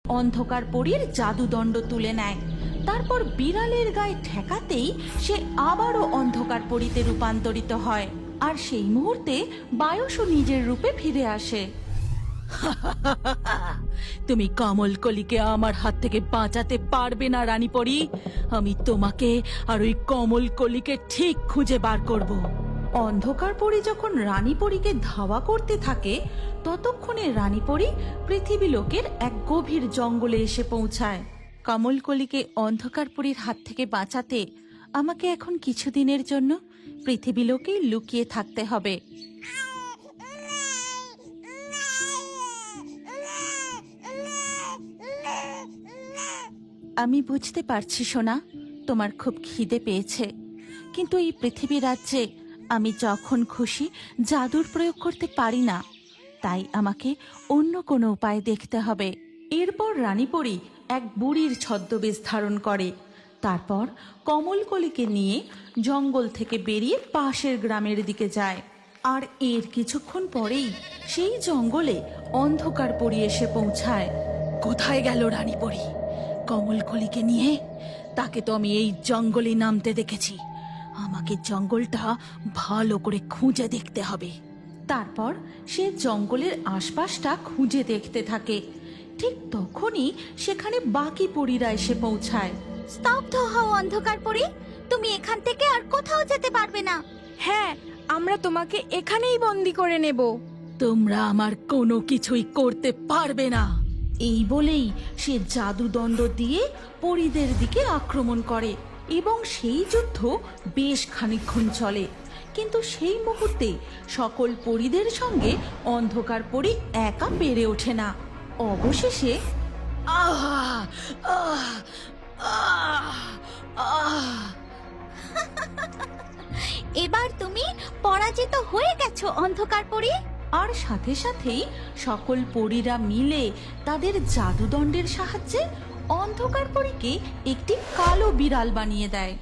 অন্ধকার পরীর জাদুদণ্ড তুলে নেয়। তারপর বিড়ালের গায়ে ঠেকাতেই সে আবারও অন্ধকার পরীতে রূপান্তরিত হয়, আর সেই মুহূর্তে বায়সও নিজের রূপে ফিরে আসে। তুমি কমলকলিকে আমার হাত থেকে বাঁচাতে পারবে না রানীপরি। আমি তোমাকে আর ওই কমলকলিকে ঠিক খুঁজে বার করব। অন্ধকার পরী যখন রানীপরীকে ধাওয়া করতে থাকে, ততক্ষণে রানীপরী পৃথিবী লোকের এক গভীর জঙ্গলে এসে পৌঁছায়। কমলকলিকে অন্ধকার পরীর হাত থেকে বাঁচাতে আমাকে এখন কিছুদিনের জন্য পৃথিবী লোকেই লুকিয়ে থাকতে হবে। আমি বুঝতে পারছি সোনা, তোমার খুব খিদে পেয়েছে, কিন্তু এই পৃথিবী রাজ্যে আমি যখন খুশি জাদুর প্রয়োগ করতে পারি না, তাই আমাকে অন্য কোনো উপায় দেখতে হবে। এরপর রানীপরী এক বুড়ির ছদ্মবেশ ধারণ করে। তারপর কমলকলিকে নিয়ে জঙ্গল থেকে বেরিয়ে পাশের গ্রামের দিকে যায়। আর এর কিছুক্ষণ পরেই সেই জঙ্গলে অন্ধকার পরী এসে পৌঁছায়। কোথায় গেল রানীপরী? কমলকলিকে নিয়ে? তাকে তো আমি এই জঙ্গলে নামতে দেখেছি। আমাকে জঙ্গলটা ভালো করে খুঁজে দেখতে হবে। তারপর সে জঙ্গলের আশপাশটা খুঁজে দেখতে থাকে। ঠিক তখনই সেখানে বাকি পরীরা এসে পৌঁছায়। স্তব্ধ হও অন্ধকার পরী, তুমি এখান থেকে আর কোথাও যেতে পারবে না। হ্যাঁ, আমরা তোমাকে এখানেই বন্দি করে নেব। তোমরা আমার কোনো কিছুই করতে পারবে না। এই বলেই সে জাদুদণ্ড দিয়ে পরীদের দিকে আক্রমণ করে এবং সেই যুদ্ধ বেশ খানিকক্ষণ চলে। কিন্তু সেই মুহূর্তে সকল পরীদের সঙ্গে অন্ধকার পরী একা পেরে ওঠে না। অবশেষে এবার তুমি পরাজিত হয়ে গেছো অন্ধকার পরী। আর সাথে সাথেই সকল পরীরা মিলে তাদের জাদুদণ্ডের সাহায্যে অন্ধকার পরীকে একটি কালো বিড়াল বানিয়ে দেয়।